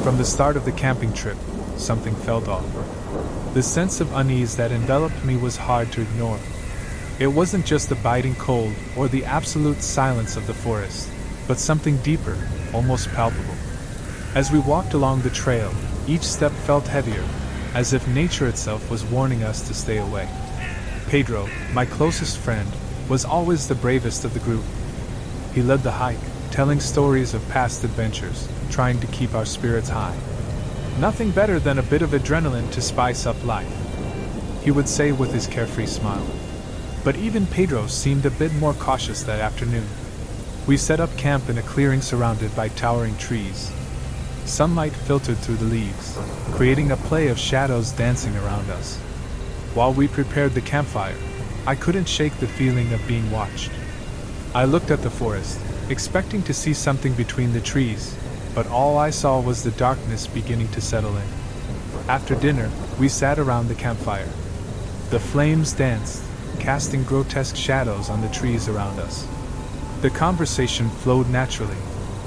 From the start of the camping trip, something felt off. The sense of unease that enveloped me was hard to ignore. It wasn't just the biting cold or the absolute silence of the forest, but something deeper, almost palpable. As we walked along the trail, each step felt heavier, as if nature itself was warning us to stay away. Pedro, my closest friend, was always the bravest of the group. He led the hike, telling stories of past adventures, trying to keep our spirits high. Nothing better than a bit of adrenaline to spice up life, he would say with his carefree smile. But even Pedro seemed a bit more cautious that afternoon. We set up camp in a clearing surrounded by towering trees. Sunlight filtered through the leaves, creating a play of shadows dancing around us. While we prepared the campfire, I couldn't shake the feeling of being watched. I looked at the forest, expecting to see something between the trees, but all I saw was the darkness beginning to settle in. After dinner, we sat around the campfire. The flames danced, casting grotesque shadows on the trees around us. The conversation flowed naturally,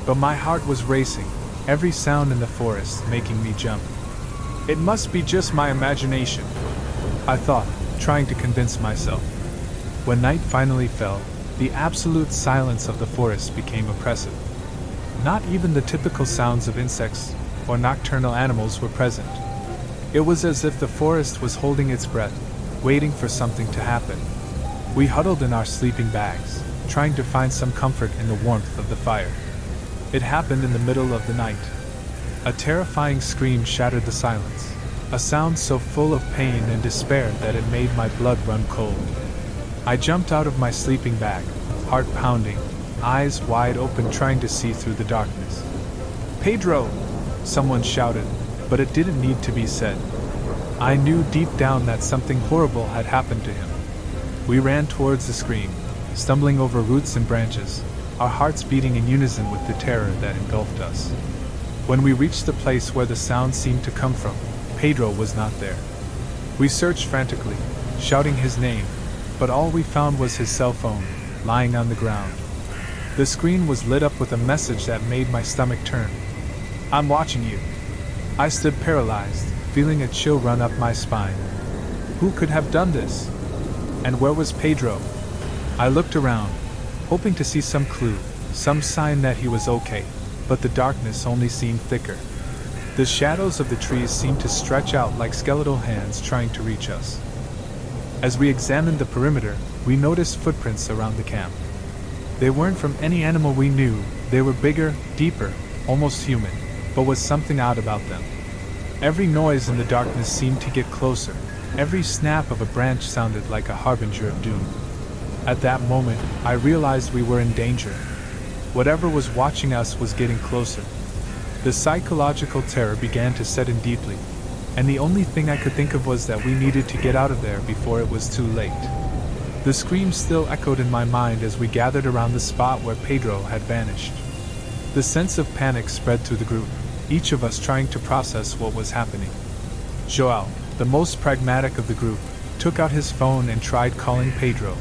but my heart was racing, every sound in the forest making me jump. It must be just my imagination, I thought, trying to convince myself. When night finally fell, the absolute silence of the forest became oppressive. Not even the typical sounds of insects or nocturnal animals were present. It was as if the forest was holding its breath, waiting for something to happen. We huddled in our sleeping bags, trying to find some comfort in the warmth of the fire. It happened in the middle of the night. A terrifying scream shattered the silence, a sound so full of pain and despair that it made my blood run cold. I jumped out of my sleeping bag, heart pounding, eyes wide open trying to see through the darkness. "Pedro!" someone shouted, but it didn't need to be said. I knew deep down that something horrible had happened to him. We ran towards the scream, stumbling over roots and branches, our hearts beating in unison with the terror that engulfed us. When we reached the place where the sound seemed to come from, Pedro was not there. We searched frantically, shouting his name, but all we found was his cell phone, lying on the ground. The screen was lit up with a message that made my stomach turn. "I'm watching you." I stood paralyzed, feeling a chill run up my spine. Who could have done this? And where was Pedro? I looked around, hoping to see some clue, some sign that he was okay, but the darkness only seemed thicker. The shadows of the trees seemed to stretch out like skeletal hands trying to reach us. As we examined the perimeter, we noticed footprints around the camp. They weren't from any animal we knew, they were bigger, deeper, almost human, but was something odd about them. Every noise in the darkness seemed to get closer, every snap of a branch sounded like a harbinger of doom. At that moment, I realized we were in danger. Whatever was watching us was getting closer. The psychological terror began to set in deeply, and the only thing I could think of was that we needed to get out of there before it was too late. The scream still echoed in my mind as we gathered around the spot where Pedro had vanished. The sense of panic spread through the group, each of us trying to process what was happening. Joao, the most pragmatic of the group, took out his phone and tried calling Pedro,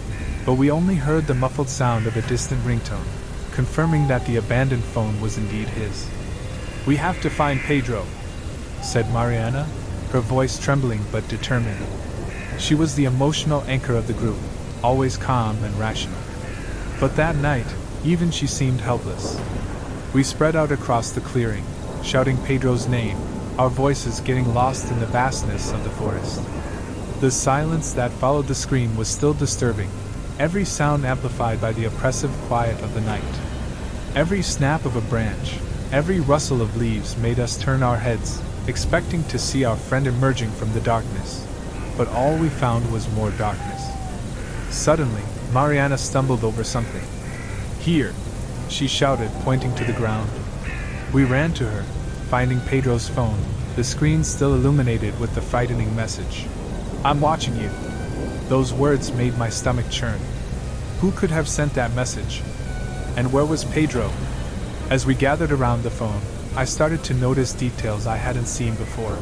but we only heard the muffled sound of a distant ringtone, confirming that the abandoned phone was indeed his. "We have to find Pedro," said Mariana, her voice trembling but determined. She was the emotional anchor of the group, always calm and rational. But that night, even she seemed helpless. We spread out across the clearing, shouting Pedro's name, our voices getting lost in the vastness of the forest. The silence that followed the scream was still disturbing, every sound amplified by the oppressive quiet of the night. Every snap of a branch, every rustle of leaves made us turn our heads, expecting to see our friend emerging from the darkness. But all we found was more darkness. Suddenly, Mariana stumbled over something. "Here!" she shouted, pointing to the ground. We ran to her, finding Pedro's phone, the screen still illuminated with the frightening message. "I'm watching you." Those words made my stomach churn. Who could have sent that message? And where was Pedro? As we gathered around the phone, I started to notice details I hadn't seen before.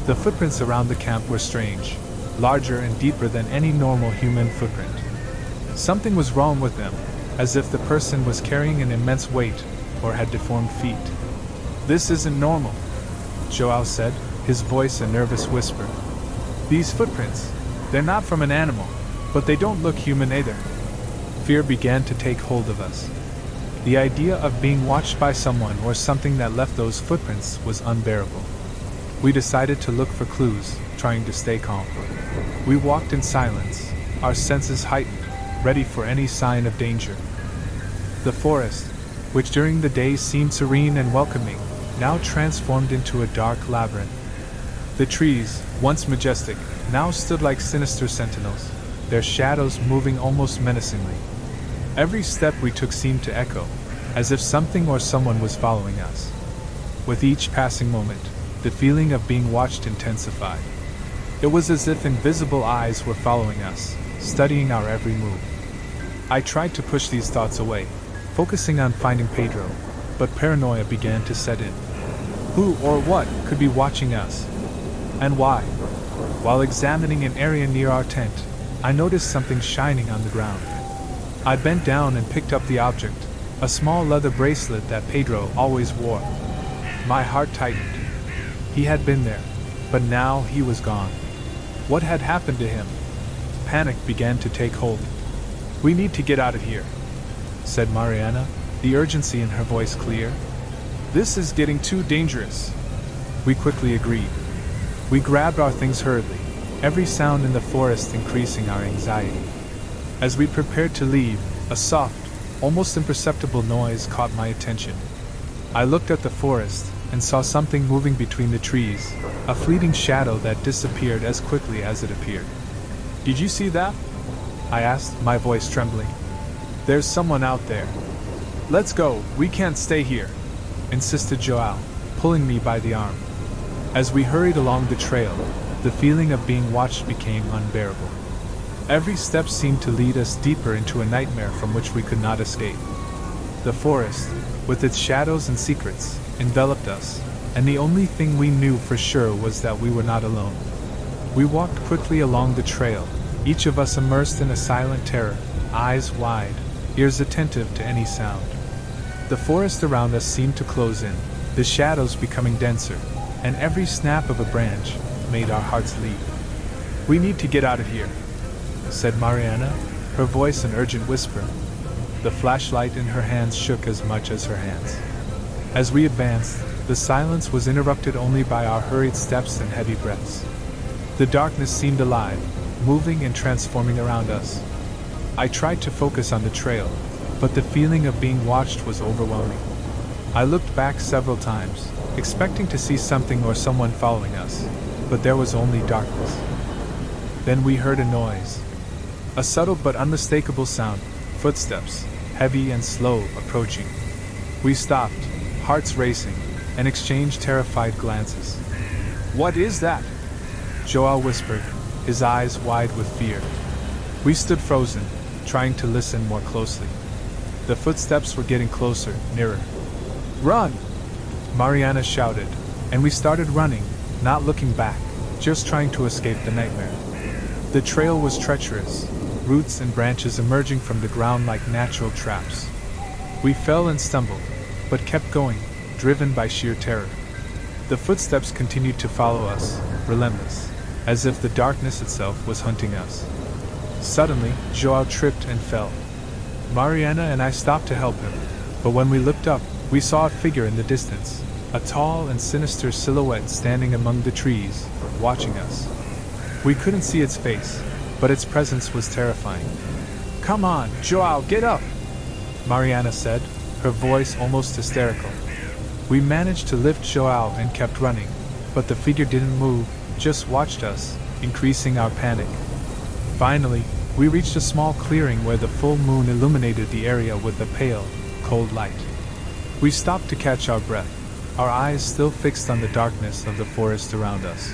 The footprints around the camp were strange, larger and deeper than any normal human footprint. Something was wrong with them, as if the person was carrying an immense weight or had deformed feet. "This isn't normal," Joao said, his voice a nervous whisper. "These footprints, they're not from an animal, but they don't look human either." Fear began to take hold of us. The idea of being watched by someone or something that left those footprints was unbearable. We decided to look for clues, trying to stay calm. We walked in silence, our senses heightened, ready for any sign of danger. The forest, which during the day seemed serene and welcoming, now transformed into a dark labyrinth. The trees, once majestic, now stood like sinister sentinels, their shadows moving almost menacingly. Every step we took seemed to echo, as if something or someone was following us. With each passing moment, the feeling of being watched intensified. It was as if invisible eyes were following us, studying our every move. I tried to push these thoughts away, focusing on finding Pedro, but paranoia began to set in. Who or what could be watching us? And why? While examining an area near our tent, I noticed something shining on the ground. I bent down and picked up the object, a small leather bracelet that Pedro always wore. My heart tightened. He had been there, but now he was gone. What had happened to him? Panic began to take hold. "We need to get out of here," said Mariana, the urgency in her voice clear. "This is getting too dangerous." We quickly agreed. We grabbed our things hurriedly, every sound in the forest increasing our anxiety. As we prepared to leave, a soft, almost imperceptible noise caught my attention. I looked at the forest and saw something moving between the trees, a fleeting shadow that disappeared as quickly as it appeared. "Did you see that?" I asked, my voice trembling. "There's someone out there." "Let's go, we can't stay here," insisted Joao, pulling me by the arm. As we hurried along the trail, the feeling of being watched became unbearable. Every step seemed to lead us deeper into a nightmare from which we could not escape. The forest, with its shadows and secrets, enveloped us, and the only thing we knew for sure was that we were not alone. We walked quickly along the trail, each of us immersed in a silent terror, eyes wide, ears attentive to any sound. The forest around us seemed to close in, the shadows becoming denser, and every snap of a branch made our hearts leap. "We need to get out of here," said Mariana, her voice an urgent whisper. The flashlight in her hands shook as much as her hands. As we advanced, the silence was interrupted only by our hurried steps and heavy breaths. The darkness seemed alive, moving and transforming around us. I tried to focus on the trail, but the feeling of being watched was overwhelming. I looked back several times, expecting to see something or someone following us, but there was only darkness. Then we heard a noise. A subtle but unmistakable sound, footsteps, heavy and slow, approaching. We stopped, hearts racing, and exchanged terrified glances. "What is that?" Joao whispered, his eyes wide with fear. We stood frozen, trying to listen more closely. The footsteps were getting closer, nearer. "Run!" Mariana shouted, and we started running, not looking back, just trying to escape the nightmare. The trail was treacherous, roots and branches emerging from the ground like natural traps. We fell and stumbled, but kept going, driven by sheer terror. The footsteps continued to follow us, relentless, as if the darkness itself was hunting us. Suddenly, Joao tripped and fell. Mariana and I stopped to help him, but when we looked up, we saw a figure in the distance, a tall and sinister silhouette standing among the trees, watching us. We couldn't see its face, but its presence was terrifying. "Come on, Joao, get up!" Mariana said, her voice almost hysterical. We managed to lift Joao and kept running, but the figure didn't move, just watched us, increasing our panic. Finally, we reached a small clearing where the full moon illuminated the area with a pale, cold light. We stopped to catch our breath, our eyes still fixed on the darkness of the forest around us.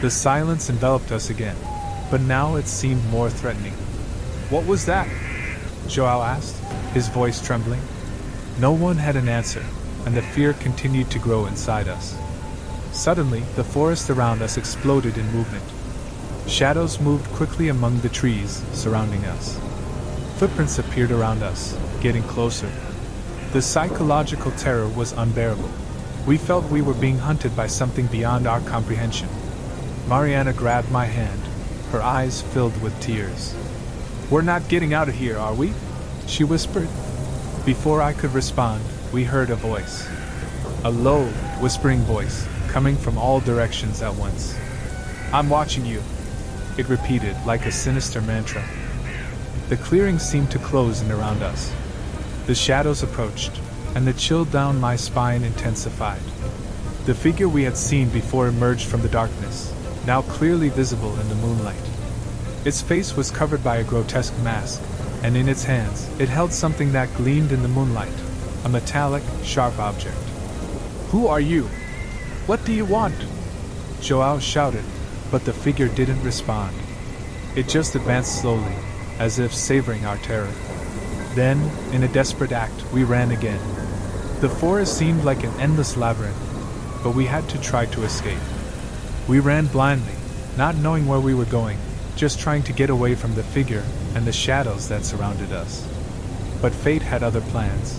The silence enveloped us again, but now it seemed more threatening. "What was that?" Joao asked, his voice trembling. No one had an answer, and the fear continued to grow inside us. Suddenly, the forest around us exploded in movement. Shadows moved quickly among the trees surrounding us. Footprints appeared around us, getting closer. The psychological terror was unbearable. We felt we were being hunted by something beyond our comprehension. Mariana grabbed my hand, her eyes filled with tears. "We're not getting out of here, are we?" she whispered. Before I could respond, we heard a voice. A low, whispering voice, coming from all directions at once. "I'm watching you," it repeated like a sinister mantra. The clearing seemed to close in around us. The shadows approached, and the chill down my spine intensified. The figure we had seen before emerged from the darkness, now clearly visible in the moonlight. Its face was covered by a grotesque mask, and in its hands, it held something that gleamed in the moonlight, a metallic, sharp object. "Who are you? What do you want?" Joao shouted, but the figure didn't respond. It just advanced slowly, as if savoring our terror. Then, in a desperate act, we ran again. The forest seemed like an endless labyrinth, but we had to try to escape. We ran blindly, not knowing where we were going, just trying to get away from the figure and the shadows that surrounded us. But fate had other plans.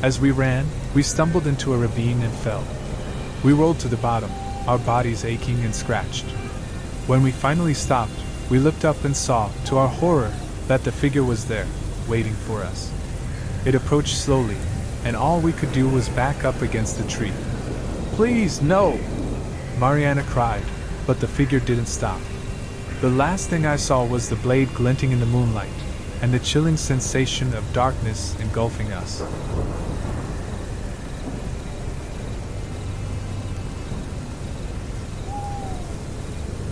As we ran, we stumbled into a ravine and fell. We rolled to the bottom, our bodies aching and scratched. When we finally stopped, we looked up and saw, to our horror, that the figure was there, waiting for us. It approached slowly, and all we could do was back up against the tree. "Please, no!" Mariana cried, but the figure didn't stop. The last thing I saw was the blade glinting in the moonlight, and the chilling sensation of darkness engulfing us.